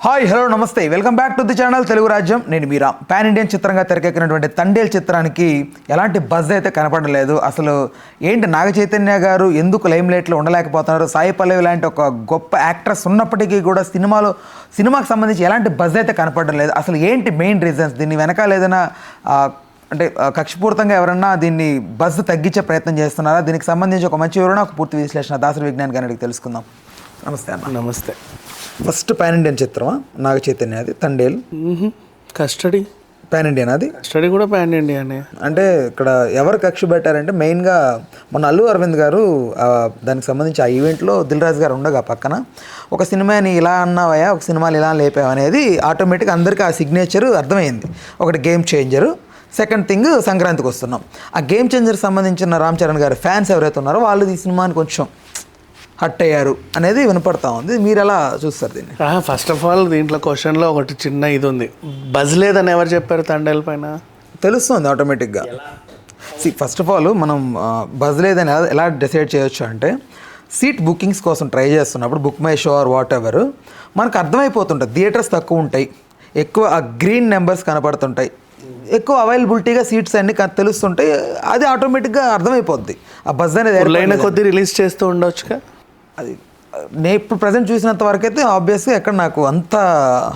Hi hello నమస్తే welcome back to the channel Telugu రాజ్యం. నేను మీరా. పాన్ ఇండియన్ చిత్రంగా తెరకెక్కినటువంటి తండేల్ చిత్రానికి ఎలాంటి బజ్ అయితే కనపడలేదు. అసలు ఏంటి నాగ చైతన్య గారు ఎందుకు లైమ్ లైట్లో ఉండలేకపోతున్నారు? సాయి పల్లవి లాంటి ఒక గొప్ప యాక్ట్రెస్ ఉన్నప్పటికీ కూడా సినిమాకి సంబంధించి ఎలాంటి బజ్ అయితే కనపడడం లేదు. అసలు ఏంటి మెయిన్ రీజన్స్? దీన్ని వెనకాల ఏదైనా అంటే కక్షపూరితంగా ఎవరన్నా దీన్ని బజ్ తగ్గించే ప్రయత్నం చేస్తున్నారా? దీనికి సంబంధించి ఒక మంచి వివరణ, ఒక పూర్తి విశ్లేషణ దాసరి విజ్ఞాన్ గారికి తెలుసుకుందాం. నమస్తే అన్న. నమస్తే. First pan Indian చిత్రమా Naga Chaitanya? అది తండేల్ కస్టడీ పాన్ ఇండియన్. అది కస్టడీ కూడా పాన్ ఇండియానే. అంటే ఇక్కడ ఎవరు కక్ష పెట్టారంటే మెయిన్గా మొన్న అల్లు అరవింద్ గారు దానికి సంబంధించి ఆ ఈవెంట్లో దిల్ రాజు గారు ఉండగా పక్కన ఒక సినిమాని ఇలా అన్నావయ్యా, ఒక సినిమాలు ఇలా లేపావు అనేది ఆటోమేటిక్గా అందరికీ ఆ సిగ్నేచర్ అర్థమైంది. ఒకటి గేమ్ చేంజరు, సెకండ్ థింగ్ సంక్రాంతికి వస్తున్నాం. ఆ గేమ్ చేంజర్ సంబంధించిన రామ్ చరణ్ గారి ఫ్యాన్స్ ఎవరైతే ఉన్నారో వాళ్ళు ఈ సినిమాని కొంచెం హట్ అయ్యారు అనేది వినపడతా ఉంది. మీరు ఎలా చూస్తారు దీన్ని? ఫస్ట్ ఆఫ్ ఆల్ దీంట్లో క్వశ్చన్లో ఒకటి చిన్న ఇది ఉంది. బజ్ లేదని ఎవరు చెప్పారు? తండేల్ పైన తెలుస్తుంది ఆటోమేటిక్గా. ఫస్ట్ ఆఫ్ ఆల్ మనం బజ్ లేదని ఎలా డిసైడ్ చేయొచ్చు అంటే, సీట్ బుకింగ్స్ కోసం ట్రై చేస్తున్నప్పుడు book my show or whatever మనకు అర్థమైపోతుంటుంది. థియేటర్స్ తక్కువ ఉంటాయి, ఎక్కువ ఆ గ్రీన్ నెంబర్స్ కనపడుతుంటాయి, ఎక్కువ అవైలబిలిటీగా సీట్స్ అన్ని తెలుస్తుంటాయి. అది ఆటోమేటిక్గా అర్థమైపోద్ది. ఆ బజ్ అనేది కొద్ది రిలీజ్ చేస్తూ ఉండొచ్చుగా. అది నేను ఇప్పుడు ప్రజెంట్ చూసినంత వరకు అయితే ఆబ్వియస్గా ఎక్కడ నాకు అంత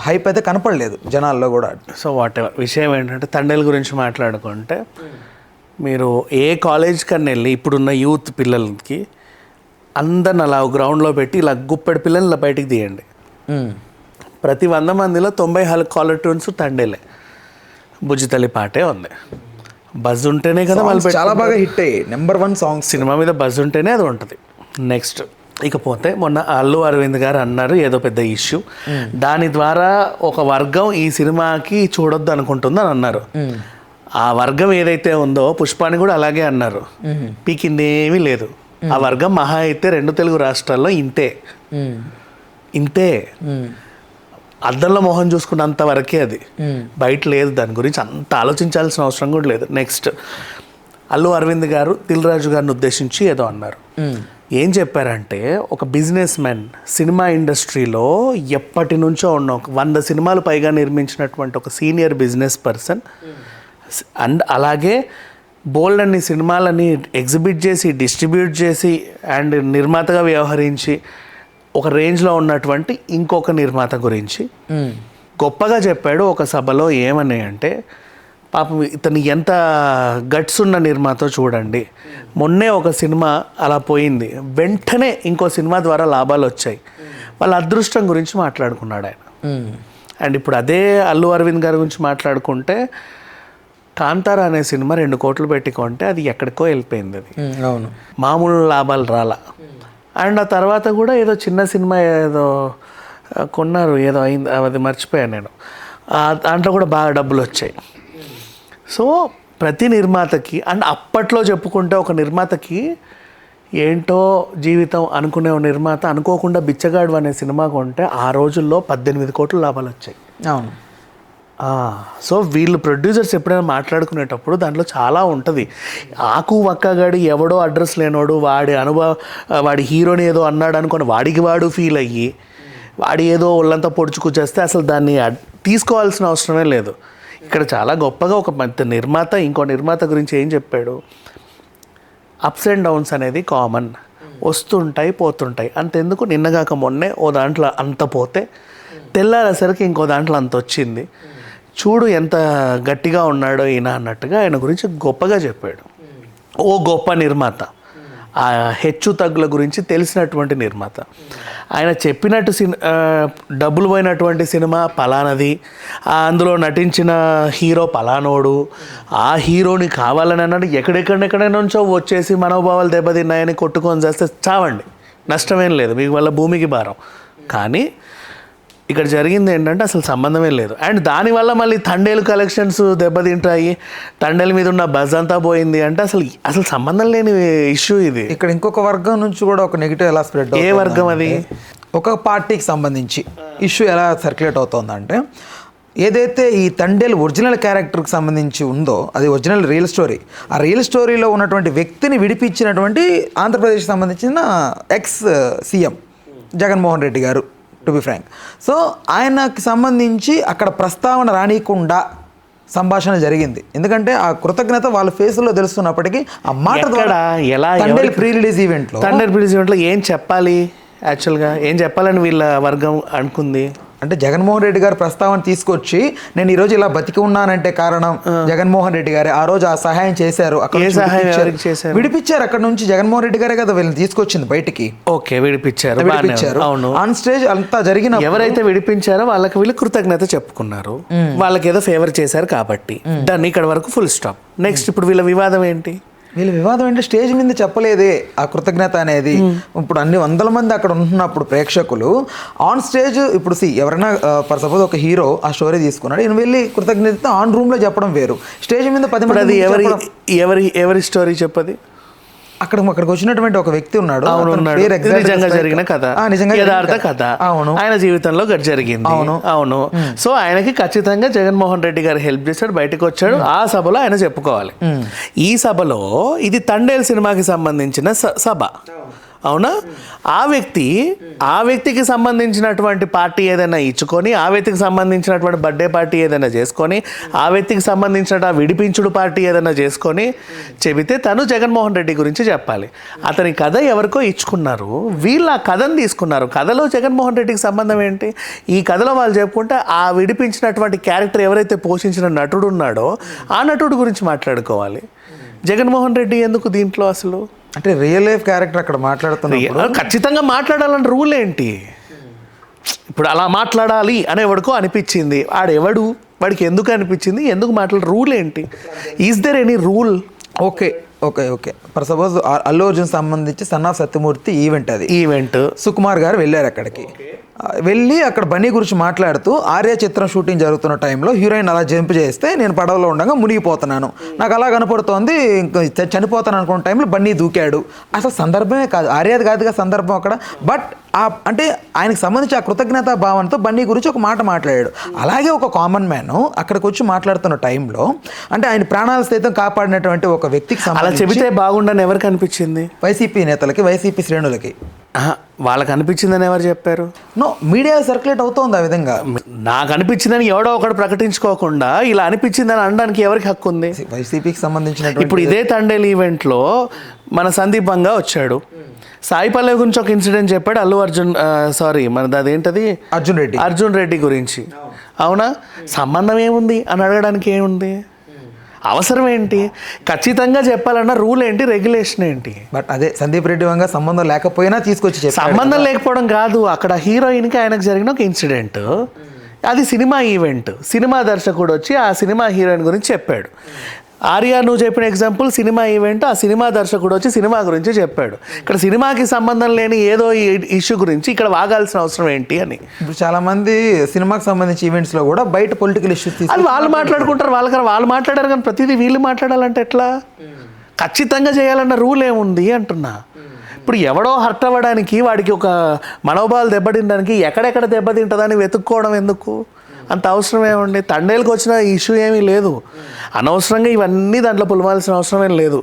హైప్ అయితే కనపడలేదు జనాల్లో కూడా. So what ever. విషయం ఏంటంటే తండేల్ గురించి మాట్లాడుకుంటే, మీరు ఏ కాలేజ్ కన్నా వెళ్ళి ఇప్పుడున్న యూత్ పిల్లలకి అందరిని అలా గ్రౌండ్లో పెట్టి ఇలా గుప్పెడు పిల్లల్ని ఇలా బయటికి తీయండి. ప్రతి 100 మందిలో 90 కాలర్ ట్యూన్స్ తండేలే. బుజ్జితల్లి పాటే ఉంది. బజ్ ఉంటేనే కదా వాళ్ళు చాలా బాగా హిట్ అయ్యాయి. Number 1 songs. సినిమా మీద బజ్ ఉంటేనే అది ఉంటుంది. నెక్స్ట్ ఇకపోతే మొన్న అల్లు అరవింద్ గారు అన్నారు ఏదో పెద్ద ఇష్యూ, దాని ద్వారా ఒక వర్గం ఈ సినిమాకి చూడొద్దు అనుకుంటుందని అన్నారు. ఆ వర్గం ఏదైతే ఉందో పుష్పాని కూడా అలాగే అన్నారు. పీకిందేమీ లేదు. ఆ వర్గం మహా అయితే 2 తెలుగు రాష్ట్రాల్లో ఇంతే అద్దంలో మొహం చూసుకున్నంత వరకే అది, బయట లేదు. దాని గురించి అంత ఆలోచించాల్సిన అవసరం కూడా లేదు. నెక్స్ట్ అల్లు అరవింద్ గారు దిల్ రాజు గారిని ఉద్దేశించి ఏదో అన్నారు. ఏం చెప్పారంటే, ఒక బిజినెస్ మ్యాన్ సినిమా ఇండస్ట్రీలో ఎప్పటి నుంచో ఉన్న 100 సినిమాలు పైగా నిర్మించినటువంటి ఒక సీనియర్ బిజినెస్ పర్సన్, అండ్ అలాగే బోల్డ్ అన్ని సినిమాలని ఎగ్జిబిట్ చేసి డిస్ట్రిబ్యూట్ చేసి అండ్ నిర్మాతగా వ్యవహరించి ఒక రేంజ్లో ఉన్నటువంటి ఇంకొక నిర్మాత గురించి గొప్పగా చెప్పాడు ఒక సభలో. ఏమని అంటే, పాపం ఇతను ఎంత గట్స్ ఉన్న నిర్మాతో చూడండి. మొన్నే ఒక సినిమా అలా పోయింది, వెంటనే ఇంకో సినిమా ద్వారా లాభాలు వచ్చాయి. వాళ్ళ అదృష్టం గురించి మాట్లాడుకున్నాడు ఆయన. అండ్ ఇప్పుడు అదే అల్లు అరవింద్ గారి గురించి మాట్లాడుకుంటే, కాంతారా అనే సినిమా 2 కోట్లు పెట్టి కొంటే అది ఎక్కడికో వెళ్ళిపోయింది. అది అవును, మామూలు లాభాలు రాలా. అండ్ ఆ తర్వాత కూడా ఏదో చిన్న సినిమా ఏదో కొన్నారు, ఏదో అయింది, అది మర్చిపోయాను నేను. దాంట్లో కూడా బాగా డబ్బులు వచ్చాయి. సో ప్రతి నిర్మాతకి, అండ్ అప్పట్లో చెప్పుకుంటే ఒక నిర్మాతకి ఏంటో జీవితం అనుకునే నిర్మాత అనుకోకుండా బిచ్చగాడు అనే సినిమా కొంటే ఆ రోజుల్లో 18 కోట్ల లాభాలు వచ్చాయి. అవును. సో వీళ్ళు ప్రొడ్యూసర్స్ ఎప్పుడైనా మాట్లాడుకునేటప్పుడు దాంట్లో చాలా ఉంటుంది. ఆకు వక్కగాడి ఎవడో అడ్రస్ లేనోడు వాడి హీరోని ఏదో అన్నాడు అనుకోని వాడికి వాడు ఫీల్ అయ్యి వాడి ఏదో ఒళ్ళంతా పొడుచుకొచ్చేస్తే అసలు దాన్ని తీసుకోవాల్సిన అవసరమే లేదు. ఇక్కడ చాలా గొప్పగా ఒక నిర్మాత ఇంకో నిర్మాత గురించి ఏం చెప్పాడు, అప్స్ అండ్ డౌన్స్ అనేది కామన్, వస్తుంటాయి పోతుంటాయి. అంతెందుకు, నిన్నగాక మొన్నే ఓ దాంట్లో అంత పోతే తెల్లారేసరికి ఇంకో దాంట్లో అంత వచ్చింది. చూడు ఎంత గట్టిగా ఉన్నాడో ఈయన అన్నట్టుగా ఆయన గురించి గొప్పగా చెప్పాడు. ఓ గొప్ప నిర్మాత, ఆ హెచ్చు తగ్గుల గురించి తెలిసినటువంటి నిర్మాత. ఆయన చెప్పినట్టు డబ్బులు పోయినటువంటి సినిమా పలానది, అందులో నటించిన హీరో పలానోడు, ఆ హీరోని కావాలని అన్నాడు. ఎక్కడెక్కడెక్కడ నుంచో వచ్చేసి మనోభావాలు దెబ్బతిన్నాయని కొట్టుకొని చేస్తే చావండి, నష్టమేం లేదు, మీకు వల్ల భూమికి భారం. కానీ ఇక్కడ జరిగింది ఏంటంటే అసలు సంబంధమే లేదు. అండ్ దానివల్ల మళ్ళీ తండేలు కలెక్షన్స్ దెబ్బతింటాయి, తండేల మీద ఉన్న బజ్ అంతా పోయింది అంటే అసలు సంబంధం లేని ఇష్యూ ఇది. ఇక్కడ ఇంకొక వర్గం నుంచి కూడా ఒక నెగిటివ్ ఎలా స్ప్రెడ్, ఏ వర్గం అది? ఒక పార్టీకి సంబంధించి ఇష్యూ ఎలా సర్క్యులేట్ అవుతుందంటే, ఏదైతే ఈ తండేల్ ఒరిజినల్ క్యారెక్టర్కి సంబంధించి ఉందో అది ఒరిజినల్ రియల్ స్టోరీ. ఆ రియల్ స్టోరీలో ఉన్నటువంటి వ్యక్తిని విడిపించినటువంటి ఆంధ్రప్రదేశ్కి సంబంధించిన ఎక్స్ సీఎం జగన్మోహన్ రెడ్డి గారు టు బి ఫ్రాంక్. సో ఆయనకి సంబంధించి అక్కడ ప్రస్తావన రానియకుండా సంభాషణ జరిగింది. ఎందుకంటే ఆ కృతజ్ఞత వాళ్ళ ఫేస్లో తెలుస్తున్నప్పటికీ ఆ మాట ద్వారా తండేల్ ప్రీ రిలీజ్ ఈవెంట్లో ఏం చెప్పాలి, యాక్చువల్గా ఏం చెప్పాలని వీళ్ళ వర్గం అనుకుంది అంటే జగన్మోహన్ రెడ్డి గారు ప్రస్తావన తీసుకొచ్చి నేను ఈరోజు ఇలా బతికి ఉన్నానంటే కారణం జగన్మోహన్ రెడ్డి గారే. ఆ రోజు ఆ సహాయం చేశారు, విడిపించారు అక్కడ నుంచి. జగన్మోహన్ రెడ్డి గారే కదా వీళ్ళని తీసుకొచ్చింది బయటికి. ఓకే, విడిపించారు. అవును, ఆన్ స్టేజ్ అంతా జరిగిన ఎవరైతే విడిపించారో వాళ్ళకి వీళ్ళు కృతజ్ఞత చెప్పుకున్నారు, వాళ్ళకి ఏదో ఫేవర్ చేశారు కాబట్టి దాన్ని ఇక్కడ వరకు ఫుల్ స్టాప్. నెక్స్ట్ ఇప్పుడు వీళ్ళ వివాదం ఏంటి? వీళ్ళ వివాదం అంటే స్టేజ్ మీద చెప్పలేదే ఆ కృతజ్ఞత అనేది. ఇప్పుడు అన్ని వందల మంది అక్కడ ఉంటున్నప్పుడు ప్రేక్షకులు ఆన్ స్టేజ్ ఇప్పుడు ఎవరైనా ఫర్ సపోజ్ ఒక హీరో ఆ స్టోరీ తీసుకున్నాడు, ఈయన వెళ్ళి కృతజ్ఞత ఆన్ రూమ్ లో చెప్పడం వేరు, స్టేజ్ మీద 10 మంది. ఎవరి స్టోరీ చెప్పది? అక్కడికి వచ్చినటువంటి ఒక వ్యక్తి ఉన్నాడు, నిజంగా జరిగిన కథ, యథార్థ కథ. అవును, ఆయన జీవితంలో జరిగింది. అవును. సో ఆయనకి ఖచ్చితంగా జగన్మోహన్ రెడ్డి గారు హెల్ప్ చేశాడు, బయటకు వచ్చాడు. ఆ సభలో ఆయన చెప్పుకోవాలి. ఈ సభలో ఇది తండేల్ సినిమాకి సంబంధించిన సభ, అవునా? ఆ వ్యక్తికి సంబంధించినటువంటి పార్టీ ఏదైనా ఇచ్చుకొని, ఆ వ్యక్తికి సంబంధించినటువంటి బర్త్డే పార్టీ ఏదైనా చేసుకొని, ఆ వ్యక్తికి సంబంధించిన విడిపించుడు పార్టీ ఏదైనా చేసుకొని చెబితే తను జగన్మోహన్ రెడ్డి గురించి చెప్పాలి. అతని కథ ఎవరికో ఇచ్చుకున్నారు, వీళ్ళు ఆ కథను తీసుకున్నారు. కథలో జగన్మోహన్ రెడ్డికి సంబంధం ఏంటి? ఈ కథలో వాళ్ళు చెప్పుకుంటే ఆ విడిపించినటువంటి క్యారెక్టర్ ఎవరైతే పోషించిన నటుడు ఉన్నాడో ఆ నటుడు గురించి మాట్లాడుకోవాలి. జగన్మోహన్ రెడ్డి ఎందుకు దీంట్లో అసలు? అంటే రియల్ లైఫ్ క్యారెక్టర్ అక్కడ మాట్లాడుతున్నప్పుడు ఖచ్చితంగా మాట్లాడాలని రూల్ ఏంటి? ఇప్పుడు అలా మాట్లాడాలి అనేవాడికో అనిపించింది, ఆడెవడు, వాడికి ఎందుకు అనిపించింది, ఎందుకు రూల్ ఏంటి? Is there any rule? Okay for suppose Allu Arjun సంబంధించి son of Satyamurthy event Sukumar garu వెళ్ళారు అక్కడికి. వెళ్ళి అక్కడ బన్నీ గురించి మాట్లాడుతూ ఆర్య చిత్రం షూటింగ్ జరుగుతున్న టైంలో హీరోయిన్ అలా జంప్ చేస్తే నేను పడవలో ఉండగా మునిగిపోతున్నాను, నాకు అలా కనపడుతోంది, చనిపోతాను అనుకున్న టైంలో బన్నీ దూకాడు. అసలు సందర్భమే కాదు, ఆర్యది కాదుగా సందర్భం అక్కడ. బట్ అంటే ఆయనకు సంబంధించి ఆ కృతజ్ఞతా భావంతో బన్నీ గురించి ఒక మాట మాట్లాడాడు. అలాగే ఒక కామన్ మ్యాన్ అక్కడికి వచ్చి మాట్లాడుతున్న టైంలో అంటే ఆయన ప్రాణాలు సైతం కాపాడినటువంటి ఒక వ్యక్తికి అలా చెబితే బాగుండని ఎవరికి అనిపించింది? వైసీపీ నేతలకి, వైసీపీ శ్రేణులకి. వాళ్ళకి అనిపించిందని ఎవరు చెప్పారు? మీడియా సర్క్యులేట్ అవుతోంది ఆ విధంగా. నాకు అనిపించిందని ఎవడో ఒకడు ప్రకటించుకోకుండా ఇలా అనిపించిందని అనడానికి ఎవరికి హక్కు ఉంది? వైసీపీకి సంబంధించిన ఇప్పుడు ఇదే తండేల్ ఈవెంట్లో మన సందీప్ బంగా వచ్చాడు, సాయి పల్లవి గురించి ఒక ఇన్సిడెంట్ చెప్పాడు. అదేంటది అర్జున్ రెడ్డి గురించి. అవునా? సంబంధం ఏముంది అని అడగడానికి ఏముంది? అవసరం ఏంటి? ఖచ్చితంగా చెప్పాలన్న రూల్ ఏంటి, రెగ్యులేషన్ ఏంటి? బట్ అదే సందీప్ రెడ్డి వంగ సంబంధం లేకపోయినా తీసుకొచ్చి సంబంధం లేకపోవడం కాదు, అక్కడ హీరోయిన్కి ఆయనకు జరిగిన ఒక ఇన్సిడెంట్, అది సినిమా ఈవెంట్. సినిమా దర్శకుడు వచ్చి ఆ సినిమా హీరోయిన్ గురించి చెప్పాడు. ఆర్య నువ్వు చెప్పిన ఎగ్జాంపుల్ సినిమా ఈవెంట్, ఆ సినిమా దర్శకుడు వచ్చి సినిమా గురించి చెప్పాడు. ఇక్కడ సినిమాకి సంబంధం లేని ఏదో ఇష్యూ గురించి ఇక్కడ వాగాల్సిన అవసరం ఏంటి అని. ఇప్పుడు చాలా మంది సినిమాకి సంబంధించి ఈవెంట్స్లో కూడా బయట పొలిటికల్ ఇష్యూస్ అది వాళ్ళు మాట్లాడుకుంటారు, వాళ్ళు మాట్లాడారు, కానీ ప్రతిదీ వీళ్ళు మాట్లాడాలంటే ఎట్లా? ఖచ్చితంగా చేయాలన్న రూల్ ఏముంది అంటున్నా. ఇప్పుడు ఎవడో హర్ట్ అవ్వడానికి, వాడికి ఒక మనోభావాలు దెబ్బతినడానికి ఎక్కడెక్కడ దెబ్బతింటుందని వెతుక్కోవడం ఎందుకు? అంత అవసరం ఏమండి? తండేలకు వచ్చిన ఇష్యూ ఏమీ లేదు, అనవసరంగా ఇవన్నీ దాంట్లో పులవాల్సిన అవసరం ఏం లేదు.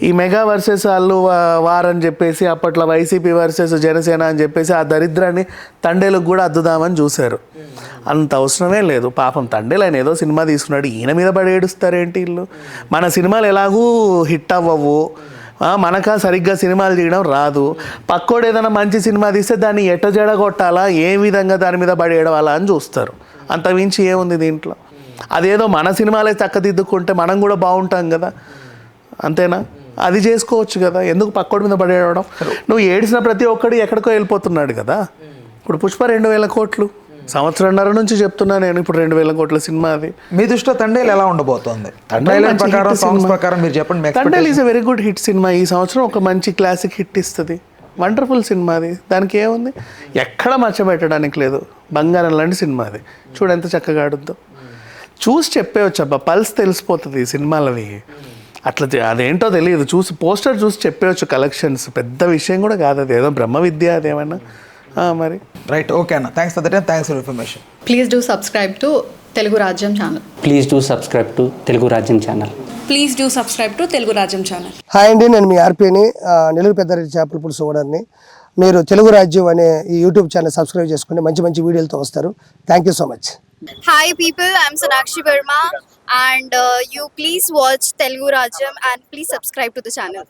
ఈ మెగా వర్సెస్ అల్లు వార్ అని చెప్పేసి అప్పట్లో వైసీపీ వర్సెస్ జనసేన అని చెప్పేసి ఆ దరిద్రాన్ని తండేలకు కూడా అద్దుదామని చూశారు. అంత అవసరమే లేదు. పాపం తండేలు ఆయన ఏదో సినిమా తీసుకున్నాడు, ఈయన మీద పడి ఏడుస్తారేంటి వీళ్ళు? మన సినిమాలు ఎలాగూ హిట్ అవ్వవు, మనక సరిగ్గా సినిమాలు తీయడం రాదు, పక్కోడు ఏదైనా మంచి సినిమా తీస్తే దాన్ని ఎట్ట జడగొట్టాలా, ఏ విధంగా దాని మీద పడి ఏడవాలా అని చూస్తారు. అంత మించి ఏముంది దీంట్లో? అదేదో మన సినిమాలే చక్కదిద్దుకుంటే మనం కూడా బాగుంటాం కదా, అంతేనా? అది చేసుకోవచ్చు కదా, ఎందుకు పక్కోడి మీద పడేయడం? నువ్వు ఏడిసిన ప్రతి ఒక్కడు ఎక్కడికో వెళ్ళిపోతున్నాడు కదా. ఇప్పుడు పుష్ప 2000 కోట్లు, సంవత్సరంన్నర నుంచి చెప్తున్నా నేను, ఇప్పుడు 2000 కోట్ల సినిమా. అది మీ దృష్టిలో తండేల్ ఎలా ఉండబోతోంది? Thandel is a very good hit cinema. ఈ సంవత్సరం ఒక మంచి క్లాసిక్ హిట్ ఇస్తుంది, వండర్ఫుల్ సినిమా అది. దానికి ఏముంది, ఎక్కడ మర్చిపెట్టడానికి లేదు. బంగారం లాంటి సినిమా అది. చూడు ఎంత చక్కగా ఆడుద్దో. చూసి చెప్పేవచ్చు, అబ్బా పల్స్ తెలిసిపోతుంది ఈ సినిమాలవి. అట్లా అదేంటో తెలియదు, చూసి పోస్టర్ చూసి చెప్పేవచ్చు కలెక్షన్స్. పెద్ద విషయం కూడా కాదు అది, ఏదో బ్రహ్మ విద్య అదేమన్నా. మరి రైట్, ఓకే అన్న, thanks for the time, thanks for information. Please do subscribe to Telugu Rajyam channel. Please do subscribe to Telugu Rajyam channel. Please do subscribe to Telugu Rajyam channel. Hi అండి, నేను మీ ఆర్పీని, నెల్లూరు పెద్దారెడ్డి చేపల పులుసు ఓనర్ని. మీరు తెలుగు రాజ్యం అనే ఈ యూట్యూబ్ ఛానల్ సబ్స్క్రైబ్ చేసుకుని మంచి మంచి వీడియోలతో వస్తారు. Thank you so much. Hi people, I'm Sonakshi Verma and you please watch Telugu Rajyam and please subscribe to the channel.